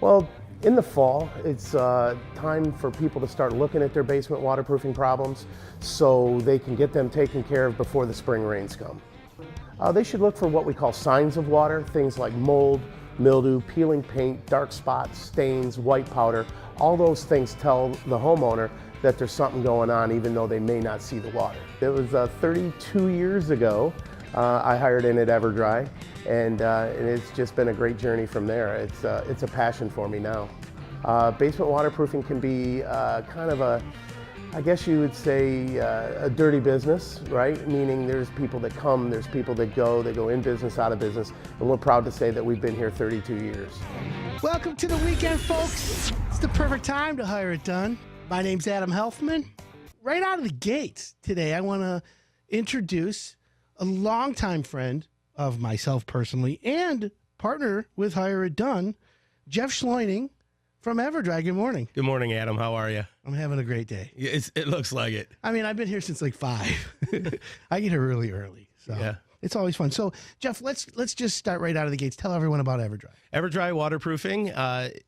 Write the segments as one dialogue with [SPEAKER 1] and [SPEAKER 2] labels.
[SPEAKER 1] Well, in the fall, it's time for people to start looking at their basement waterproofing problems so they can get them taken care of before the spring rains come. They should look for what we call signs of water, things like mold, mildew, peeling paint, dark spots, stains, white powder. All those things tell the homeowner that there's something going on even though they may not see the water. It was 32 years ago I hired in at Everdry, and it's just been a great journey from there. It's a passion for me now. Basement waterproofing can be kind of a, I guess you would say, a dirty business, right? Meaning there's people that come, there's people that go, they go in business, out of business, and we're proud to say that we've been here 32 years.
[SPEAKER 2] Welcome to the weekend, folks. It's the perfect time to hire it done. My name's Adam Helfman. Right out of the gates today, I want to introduce a longtime friend of myself personally and partner with Hire It Done, Jeff Schleuning from Everdry. Good morning.
[SPEAKER 3] Good morning, Adam. How are you?
[SPEAKER 2] I'm having a great day.
[SPEAKER 3] Yeah, it looks like it.
[SPEAKER 2] I mean, I've been here since like 5. I get here really early, so
[SPEAKER 3] yeah.
[SPEAKER 2] It's always fun. So, Jeff, let's just start right out of the gates. Tell everyone about Everdry.
[SPEAKER 3] Everdry Waterproofing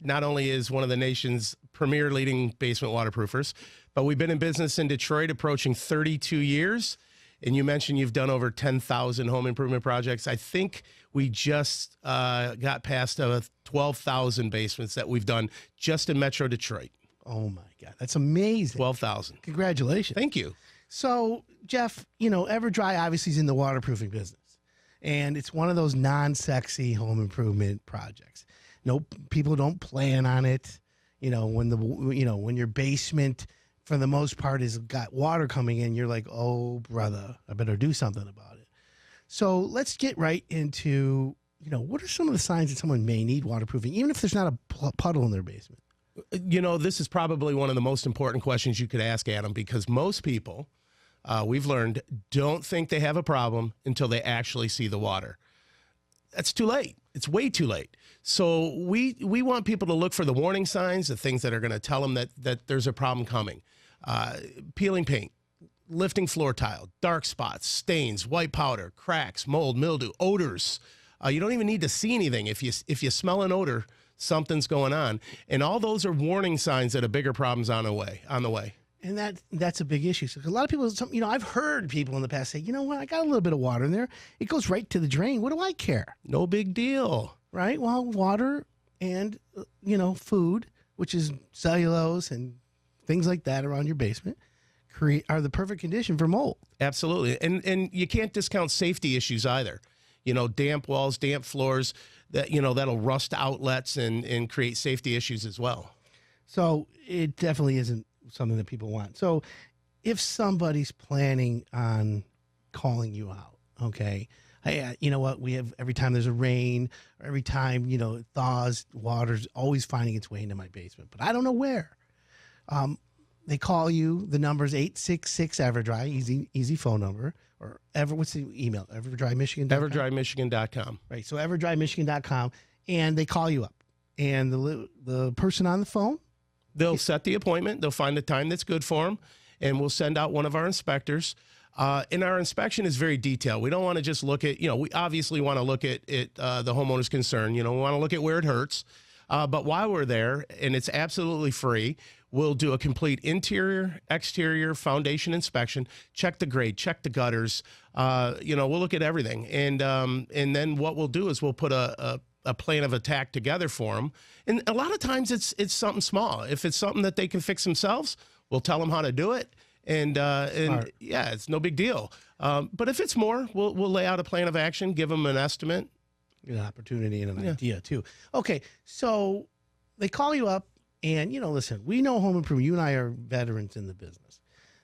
[SPEAKER 3] not only is one of the nation's premier leading basement waterproofers, but we've been in business in Detroit approaching 32 years. And you mentioned you've done over 10,000 home improvement projects. I think we just got past 12,000 basements that we've done just in Metro Detroit.
[SPEAKER 2] Oh, my God. That's amazing.
[SPEAKER 3] 12,000.
[SPEAKER 2] Congratulations.
[SPEAKER 3] Thank you.
[SPEAKER 2] So, Jeff, you know, Everdry obviously is in the waterproofing business, and it's one of those non-sexy home improvement projects. No, people don't plan on it. You know, when your basement, for the most part, has got water coming in, you're like, oh, brother, I better do something about it. So let's get right into, what are some of the signs that someone may need waterproofing, even if there's not a puddle in their basement?
[SPEAKER 3] This is probably one of the most important questions you could ask, Adam, because most people, we've learned, don't think they have a problem until they actually see the water. That's too late. It's way too late. So we want people to look for the warning signs, the things that are going to tell them that there's a problem coming. Peeling paint, lifting floor tile, dark spots, stains, white powder, cracks, mold, mildew, odors. You don't even need to see anything. If you smell an odor, something's going on. And all those are warning signs that a bigger problem's on the way.
[SPEAKER 2] And that's a big issue. So a lot of people, I've heard people in the past say, you know what, I got a little bit of water in there. It goes right to the drain. What do I care?
[SPEAKER 3] No big deal.
[SPEAKER 2] Right? Well, water and, food, which is cellulose and things like that around your basement, are the perfect condition for mold.
[SPEAKER 3] Absolutely. And you can't discount safety issues either. Damp walls, damp floors, that'll rust outlets and create safety issues as well. So
[SPEAKER 2] it definitely isn't something that people want. So if somebody's planning on calling you out, okay, hey, you know what, we have, every time there's a rain, or every time, it thaws, water's always finding its way into my basement, but I don't know where. They call you, the number's 866-EVERDRY, easy phone number, or what's the email? EverdryMichigan.com?
[SPEAKER 3] EverdryMichigan.com.
[SPEAKER 2] Right, so EverdryMichigan.com, and they call you up. And the person on the phone,
[SPEAKER 3] they'll set the appointment. They'll find a time that's good for them, and we'll send out one of our inspectors. And our inspection is very detailed. We don't want to just look at, we obviously want to look at the homeowner's concern. We want to look at where it hurts. But while we're there, and it's absolutely free, we'll do a complete interior, exterior, foundation inspection, check the grade, check the gutters. We'll look at everything. And then what we'll do is we'll put a plan of attack together for them. And a lot of times it's something small. If it's something that they can fix themselves, we'll tell them how to do it. And yeah, it's no big deal. But if it's more, we'll lay out a plan of action, give them an estimate.
[SPEAKER 2] An opportunity and an idea too. Okay, so they call you up and, listen, we know home improvement. You and I are veterans in the business.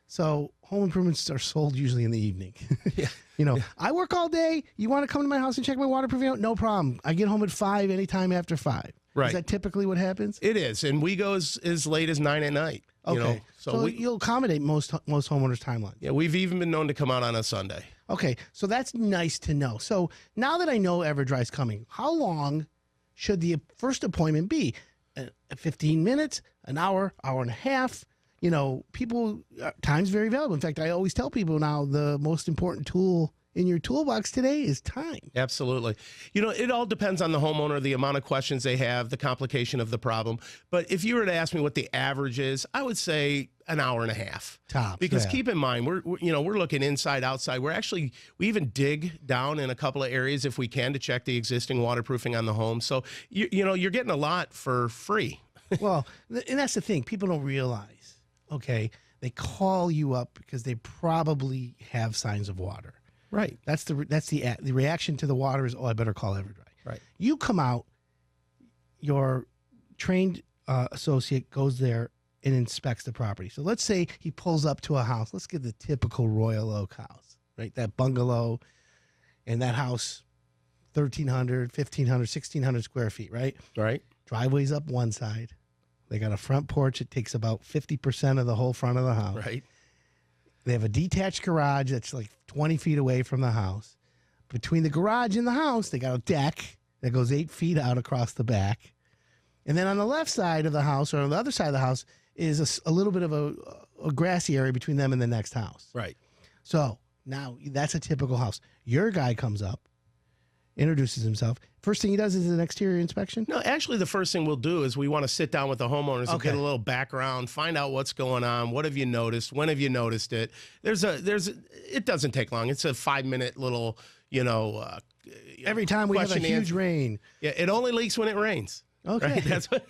[SPEAKER 2] So home improvements are sold usually in the evening. I work all day. You want to come to my house and check my waterproofing out? No problem. I get home at 5 anytime after 5.
[SPEAKER 3] Right.
[SPEAKER 2] Is that typically what happens?
[SPEAKER 3] It is. And we go as late as 9 at night.
[SPEAKER 2] Okay. So you'll accommodate most homeowners' timelines.
[SPEAKER 3] Yeah, we've even been known to come out on a Sunday.
[SPEAKER 2] Okay. So that's nice to know. So now that I know Everdry's coming, how long should the first appointment be? 15 minutes, an hour, hour and a half? Time's very valuable. In fact, I always tell people now the most important tool in your toolbox today is time.
[SPEAKER 3] Absolutely. You know, it all depends on the homeowner, the amount of questions they have, the complication of the problem. But if you were to ask me what the average is, I would say an hour and a half.
[SPEAKER 2] Tops,
[SPEAKER 3] Because
[SPEAKER 2] yeah.
[SPEAKER 3] keep in mind, we're looking inside, outside. We even dig down in a couple of areas if we can to check the existing waterproofing on the home. So, you're getting a lot for free.
[SPEAKER 2] Well, and that's the thing. People don't realize, okay, they call you up because they probably have signs of water.
[SPEAKER 3] Right.
[SPEAKER 2] That's the reaction to the water is, oh, I better call Everdry.
[SPEAKER 3] Right.
[SPEAKER 2] You come out, your trained associate goes there and inspects the property. So let's say he pulls up to a house. Let's get the typical Royal Oak house, right? That bungalow and that house, 1,300, 1,500, 1,600 square feet, right?
[SPEAKER 3] Right.
[SPEAKER 2] Driveway's up one side. They got a front porch. It takes about 50% of the whole front of the house.
[SPEAKER 3] Right.
[SPEAKER 2] They have a detached garage that's like 20 feet away from the house. Between the garage and the house, they got a deck that goes 8 feet out across the back. And then on the left side of the house, or on the other side of the house, is a little bit of a grassy area between them and the next house.
[SPEAKER 3] Right.
[SPEAKER 2] So now that's a typical house. Your guy comes up, introduces himself. First thing he does is an exterior inspection?
[SPEAKER 3] No, actually, the first thing we'll do is we want to sit down with the homeowners and get a little background, find out what's going on. What have you noticed? When have you noticed it? It doesn't take long. It's a 5-minute little,
[SPEAKER 2] Every time we have a huge rain.
[SPEAKER 3] Yeah, it only leaks when it rains.
[SPEAKER 2] Okay.
[SPEAKER 3] Right? That's what.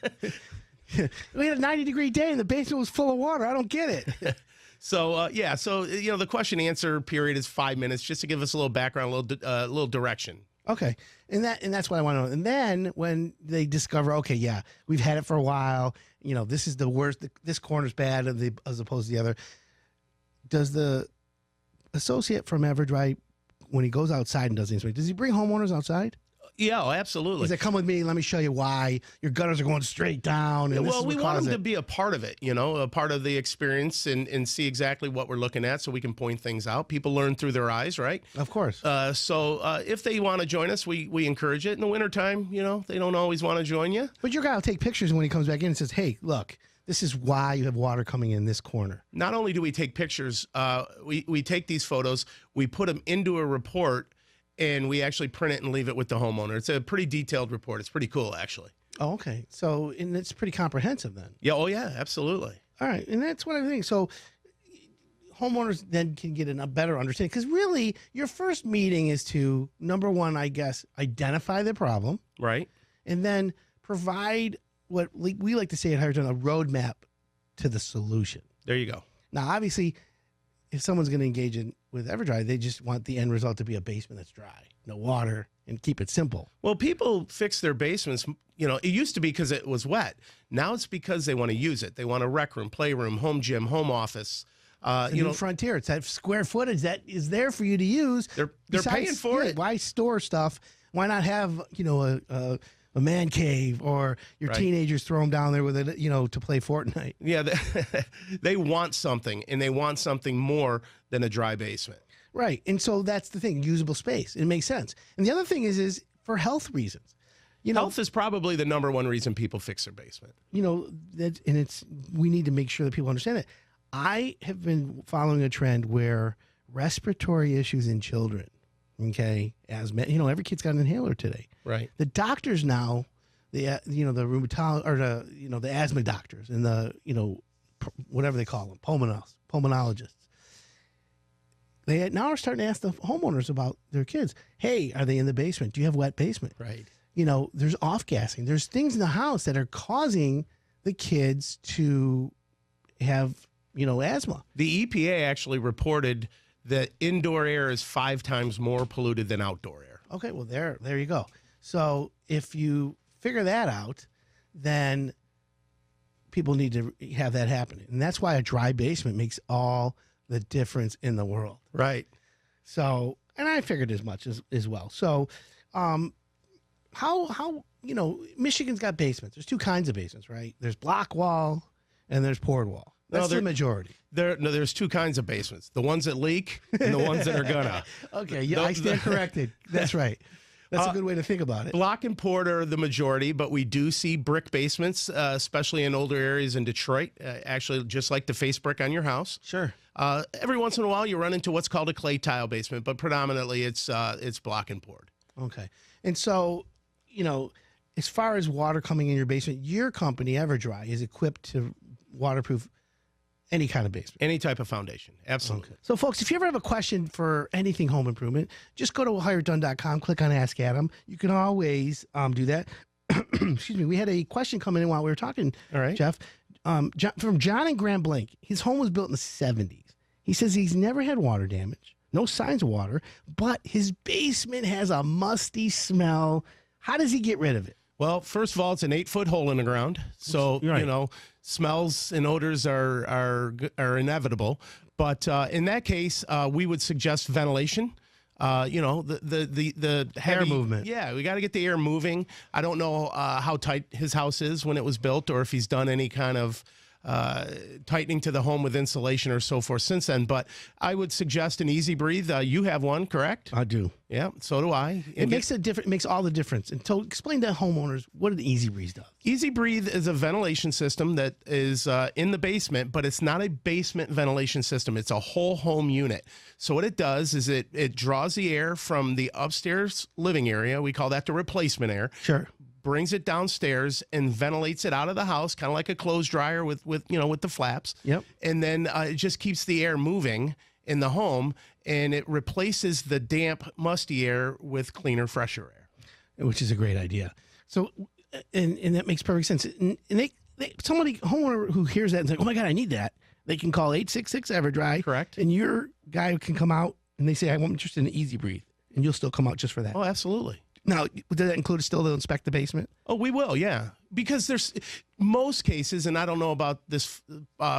[SPEAKER 2] We had a 90-degree day and the basement was full of water. I don't get it.
[SPEAKER 3] So, the question answer period is 5 minutes just to give us a little background, a little direction.
[SPEAKER 2] Okay. And that's what I want to know. And then when they discover, okay, yeah, we've had it for a while, this is the worst, this corner's bad as opposed to the other. Does the associate from Everdry, when he goes outside and does the inspection, does he bring homeowners outside?
[SPEAKER 3] Yeah, absolutely.
[SPEAKER 2] He said, come with me, let me show you why your gutters are going straight down. And
[SPEAKER 3] we want them to be a part of it, a part of the experience and see exactly what we're looking at so we can point things out. People learn through their eyes, right?
[SPEAKER 2] Of course.
[SPEAKER 3] So if they want to join us, we encourage it. In the wintertime, they don't always want to join you.
[SPEAKER 2] But your guy will take pictures when he comes back in and says, hey, look, this is why you have water coming in this corner.
[SPEAKER 3] Not only do we take pictures, we take these photos, we put them into a report, and we actually print it and leave it with the homeowner. It's a pretty detailed report. It's pretty cool, actually.
[SPEAKER 2] Oh, okay. So, and it's pretty comprehensive then.
[SPEAKER 3] Yeah. Oh, yeah. Absolutely.
[SPEAKER 2] All right. And that's what I think. So homeowners then can get a better understanding. Because really, your first meeting is to, number one, I guess, identify the problem.
[SPEAKER 3] Right.
[SPEAKER 2] And then provide what we like to say at Hydrogen, a roadmap to the solution.
[SPEAKER 3] There you go.
[SPEAKER 2] Now, obviously, if someone's going to engage with Everdry, they just want the end result to be a basement that's dry, no water, and keep it simple.
[SPEAKER 3] Well, people fix their basements. It used to be because it was wet. Now it's because they want to use it. They want a rec room, playroom, home gym, home office.
[SPEAKER 2] It's a new frontier. It's that square footage that is there for you to use.
[SPEAKER 3] They're paying for it.
[SPEAKER 2] Why store stuff? Why not have a man cave, or your teenagers throw them down there with it, to play Fortnite?
[SPEAKER 3] Yeah, they want something, and they want something more than a dry basement.
[SPEAKER 2] Right, and so that's the thing, usable space. It makes sense. And the other thing is for health reasons.
[SPEAKER 3] Health is probably the number one reason people fix their basement.
[SPEAKER 2] We need to make sure that people understand it. I have been following a trend where respiratory issues in children, asthma, every kid's got an inhaler today.
[SPEAKER 3] Right.
[SPEAKER 2] The doctors now, the rheumatologist, or the asthma doctors and the whatever they call them, pulmonologists. They now are starting to ask the homeowners about their kids. Hey, are they in the basement? Do you have wet basement?
[SPEAKER 3] Right.
[SPEAKER 2] There's off gassing. There's things in the house that are causing the kids to have asthma.
[SPEAKER 3] The EPA actually reported that indoor air is 5 times more polluted than outdoor air.
[SPEAKER 2] Okay, well there you go. So if you figure that out, then people need to have that happen. And that's why a dry basement makes all the difference in the world.
[SPEAKER 3] Right.
[SPEAKER 2] So, and I figured as much as well. So, how Michigan's got basements. There's 2 kinds of basements, right? There's block wall and there's poured wall. That's the majority.
[SPEAKER 3] There's 2 kinds of basements: the ones that leak and the ones that are gonna.
[SPEAKER 2] Okay, yeah, I stand corrected. That's right. That's a good way to think about it.
[SPEAKER 3] Block and poured are the majority, but we do see brick basements, especially in older areas in Detroit, actually just like the face brick on your house.
[SPEAKER 2] Sure.
[SPEAKER 3] Every once in a while, you run into what's called a clay tile basement, but predominantly it's block and poured.
[SPEAKER 2] Okay. And so, as far as water coming in your basement, your company, Everdry, is equipped to waterproof any kind of basement.
[SPEAKER 3] Any type of foundation. Absolutely.
[SPEAKER 2] Okay. So, folks, if you ever have a question for anything home improvement, just go to hiredone.com, click on Ask Adam. You can always do that. Excuse me. We had a question coming in while we were talking,
[SPEAKER 3] All right.
[SPEAKER 2] Jeff, from John in Grand Blanc. His home was built in the 70s. He says he's never had water damage, no signs of water, but his basement has a musty smell. How does he get rid of it?
[SPEAKER 3] Well, first of all, it's an 8-foot hole in the ground, so
[SPEAKER 2] Right.
[SPEAKER 3] Smells and odors are inevitable. But in that case, we would suggest ventilation. The heavy
[SPEAKER 2] Air movement.
[SPEAKER 3] Yeah, we got to get the air moving. I don't know how tight his house is when it was built, or if he's done any kind of tightening to the home with insulation or so forth since then. But I would suggest an Easy Breathe. You have one, correct?
[SPEAKER 2] I do.
[SPEAKER 3] Yeah, so do I.
[SPEAKER 2] It makes all the difference. And so explain to homeowners what an Easy Breeze does.
[SPEAKER 3] Easy Breathe is a ventilation system that is in the basement, but it's not a basement ventilation system. It's a whole home unit. So what it does is it draws the air from the upstairs living area. We call that the replacement air.
[SPEAKER 2] Sure.
[SPEAKER 3] Brings it downstairs and ventilates it out of the house, kind of like a clothes dryer with the flaps.
[SPEAKER 2] Yep.
[SPEAKER 3] And then it just keeps the air moving in the home, and it replaces the damp, musty air with cleaner, fresher air.
[SPEAKER 2] Which is a great idea. So, and that makes perfect sense. And homeowner who hears that and is like, oh my God, I need that. They can call 866-EVERDRY.
[SPEAKER 3] Correct.
[SPEAKER 2] And your guy can come out and they say, I'm interested in an Easy Breathe. And you'll still come out just for that.
[SPEAKER 3] Oh, absolutely.
[SPEAKER 2] Now, does that include still to inspect the basement?
[SPEAKER 3] Oh, we will, yeah. Because there's most cases, and I don't know about this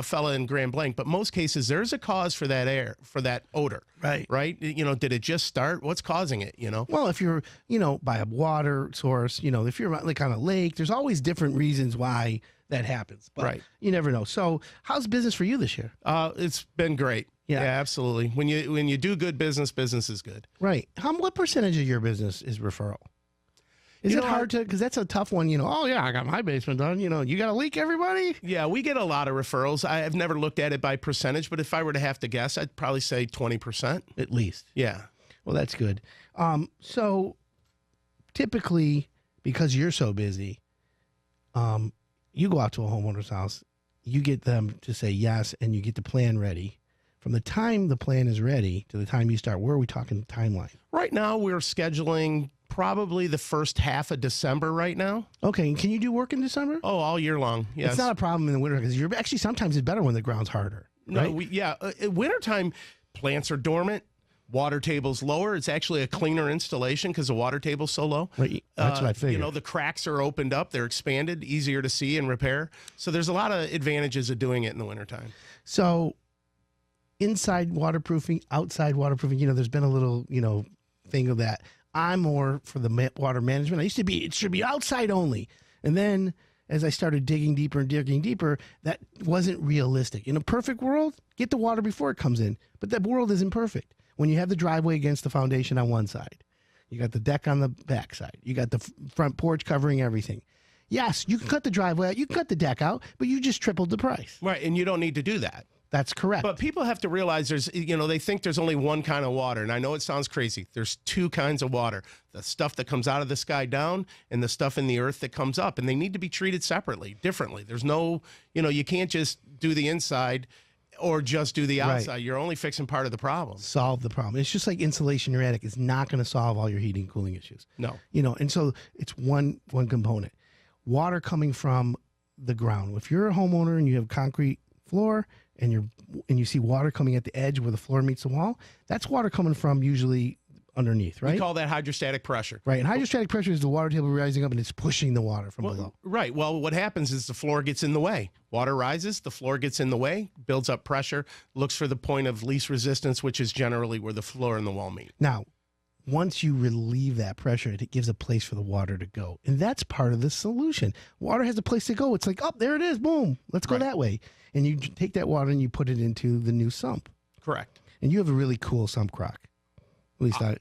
[SPEAKER 3] fella in Grand Blanc, but most cases there's a cause for that air, for that odor.
[SPEAKER 2] Right.
[SPEAKER 3] Right? Did it just start? What's causing it,
[SPEAKER 2] Well, if you're, by a water source, if you're like on a lake, there's always different reasons why that happens. But
[SPEAKER 3] Right.
[SPEAKER 2] You never know. So how's business for you this year?
[SPEAKER 3] It's been great.
[SPEAKER 2] Yeah.
[SPEAKER 3] Absolutely. When you do good business, business is good.
[SPEAKER 2] Right. What percentage of your business is referral? Is it hard to, because that's a tough one, oh yeah, I got my basement done. You got a leak, everybody?
[SPEAKER 3] Yeah, we get a lot of referrals. I've never looked at it by percentage, but if I were to have to guess, I'd probably say 20%.
[SPEAKER 2] At least.
[SPEAKER 3] Yeah.
[SPEAKER 2] Well, that's good. So typically, because you're so busy, you go out to a homeowner's house, you get them to say yes, and you get the plan ready. From the time the plan is ready to the time you start, where are we talking timeline?
[SPEAKER 3] Right now, we're scheduling probably the first half of December right now.
[SPEAKER 2] Okay, and can you do work in December?
[SPEAKER 3] Oh, all year long. Yes.
[SPEAKER 2] It's not a problem in the winter because you're actually sometimes it's better when the ground's harder. Right?
[SPEAKER 3] No, wintertime, plants are dormant. Water table's lower. It's actually a cleaner installation because the water table's so low.
[SPEAKER 2] Right. That's what I figured.
[SPEAKER 3] The cracks are opened up. They're expanded, easier to see and repair. So there's a lot of advantages of doing it in the wintertime.
[SPEAKER 2] So inside waterproofing, outside waterproofing, there's been a little, thing of that. I'm more for the water management. It should be outside only. And then as I started digging deeper, that wasn't realistic. In a perfect world, get the water before it comes in. But that world isn't perfect. When you have the driveway against the foundation on one side, you got the deck on the back side, you got the front porch covering everything. Yes, you can cut the driveway out, you can cut the deck out, but you just tripled the price.
[SPEAKER 3] Right, and you don't need to do that.
[SPEAKER 2] That's correct.
[SPEAKER 3] But people have to realize they think there's only one kind of water. And I know it sounds crazy. There's two kinds of water, the stuff that comes out of the sky down and the stuff in the earth that comes up. And they need to be treated separately, differently. There's no, you can't just do the inside or just do the outside. Right. You're only fixing part of the problem.
[SPEAKER 2] Solve the problem. It's just like insulation in your attic is not going to solve all your heating and cooling issues.
[SPEAKER 3] No.
[SPEAKER 2] And so it's one component. Water coming from the ground. If you're a homeowner and you have concrete floor, and you see water coming at the edge where the floor meets the wall, that's water coming from usually underneath, right?
[SPEAKER 3] We call that hydrostatic pressure.
[SPEAKER 2] Right, and hydrostatic pressure is the water table rising up and it's pushing the water from below.
[SPEAKER 3] Right, well, what happens is the floor gets in the way. Water rises, the floor gets in the way, builds up pressure, looks for the point of least resistance, which is generally where the floor and the wall meet.
[SPEAKER 2] Now, once you relieve that pressure, it gives a place for the water to go. And that's part of the solution. Water has a place to go. It's like, oh, there it is, boom, let's go that way. And you take that water and you put it into the new sump.
[SPEAKER 3] Correct.
[SPEAKER 2] And you have a really cool sump crock. At least I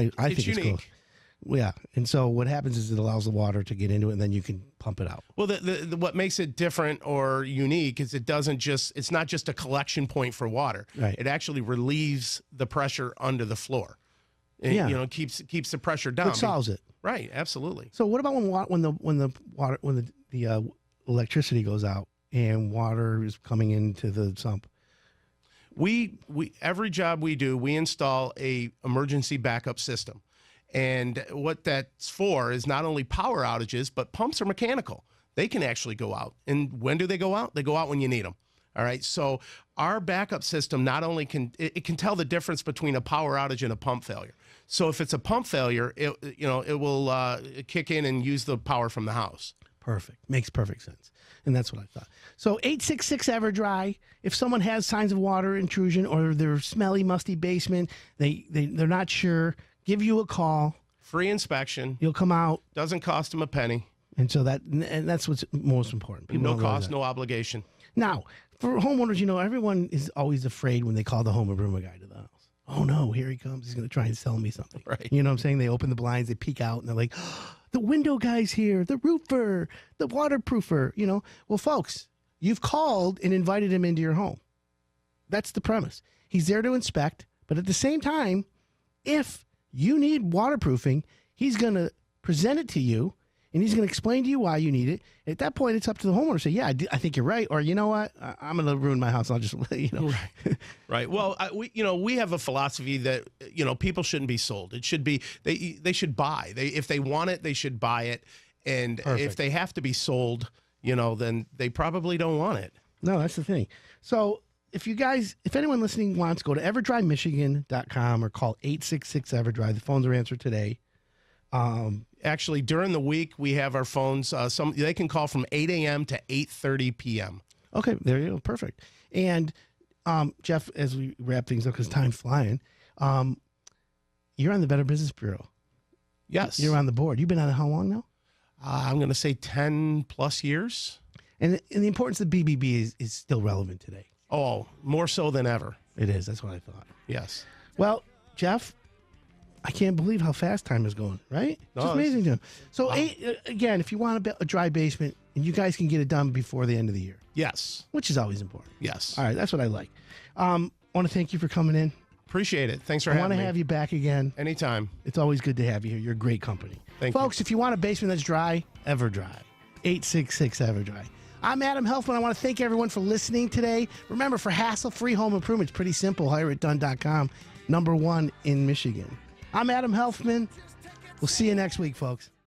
[SPEAKER 2] think it's
[SPEAKER 3] unique.
[SPEAKER 2] cool. Yeah, and so what happens is it allows the water to get into it, and then you can pump it out.
[SPEAKER 3] Well, what makes it different or unique is it's not just a collection point for water.
[SPEAKER 2] Right.
[SPEAKER 3] It actually relieves the pressure under the floor. It,
[SPEAKER 2] Yeah.
[SPEAKER 3] You know, keeps the pressure down.
[SPEAKER 2] It solves it.
[SPEAKER 3] Right, absolutely.
[SPEAKER 2] So what about when the electricity goes out and water is coming into the sump?
[SPEAKER 3] We every job we do, we install a emergency backup system. And what that's for is not only power outages, but pumps are mechanical. They can actually go out. And when do they go out? They go out when you need them. All right. So our backup system not only can tell the difference between a power outage and a pump failure. So if it's a pump failure, it will kick in and use the power from the house.
[SPEAKER 2] Perfect. Makes perfect sense. And that's what I thought. So 866 Everdry, if someone has signs of water intrusion or their smelly, musty basement, they're not sure, give you a call.
[SPEAKER 3] Free inspection.
[SPEAKER 2] You'll come out.
[SPEAKER 3] Doesn't cost them a penny.
[SPEAKER 2] And so that's what's most important. People
[SPEAKER 3] No
[SPEAKER 2] don't realize
[SPEAKER 3] cost,
[SPEAKER 2] that.
[SPEAKER 3] no obligation.
[SPEAKER 2] Now, for homeowners, everyone is always afraid when they call the home improvement guy to the house. Oh no, here he comes. He's going to try and sell me something.
[SPEAKER 3] Right.
[SPEAKER 2] You know what I'm saying? They open the blinds, they peek out, and they're like, oh, the window guy's here, the roofer, the waterproofer, Well, folks, you've called and invited him into your home. That's the premise. He's there to inspect, but at the same time, if you need waterproofing, he's going to present it to you, and he's going to explain to you why you need it. At that point, it's up to the homeowner to say, yeah, I think you're right. Or, you know what? I'm going to ruin my house. I'll just,
[SPEAKER 3] Right. Right. Well, we have a philosophy that, people shouldn't be sold. It should be, they should buy. If they want it, they should buy it. And
[SPEAKER 2] Perfect.
[SPEAKER 3] If they have to be sold, then they probably don't want it.
[SPEAKER 2] No, that's the thing. So if anyone listening wants, go to everdrymichigan.com or call 866-EVERDRY. The phones are answered today.
[SPEAKER 3] Actually, during the week, we have our phones. They can call from 8 a.m. to 8:30 p.m.
[SPEAKER 2] Okay, there you go. Perfect. And Jeff, as we wrap things up because time's flying, you're on the Better Business Bureau.
[SPEAKER 3] Yes.
[SPEAKER 2] You're on the board. You've been on it how long now?
[SPEAKER 3] I'm going to say 10 plus years.
[SPEAKER 2] And the importance of BBB is still relevant today.
[SPEAKER 3] Oh, more so than ever.
[SPEAKER 2] It is. That's what I thought.
[SPEAKER 3] Yes.
[SPEAKER 2] Well, Jeff, I can't believe how fast time is going, right?
[SPEAKER 3] No,
[SPEAKER 2] It's amazing. So, again, if you want a dry basement, and you guys can get it done before the end of the year,
[SPEAKER 3] Yes.
[SPEAKER 2] which is always important.
[SPEAKER 3] Yes.
[SPEAKER 2] All right, that's what I like. I want to thank you for coming in.
[SPEAKER 3] Appreciate it. Thanks for
[SPEAKER 2] I
[SPEAKER 3] having
[SPEAKER 2] want
[SPEAKER 3] me.
[SPEAKER 2] to have you back again.
[SPEAKER 3] Anytime.
[SPEAKER 2] It's always good to have you here. You're a great company.
[SPEAKER 3] Thank you.
[SPEAKER 2] Folks, if you want a basement that's dry, Everdry. 866 Everdry. I'm Adam Helfman. I want to thank everyone for listening today. Remember, for hassle-free home improvement, it's pretty simple. HireItDone.com, #1 in Michigan. I'm Adam Helfman. We'll see you next week, folks.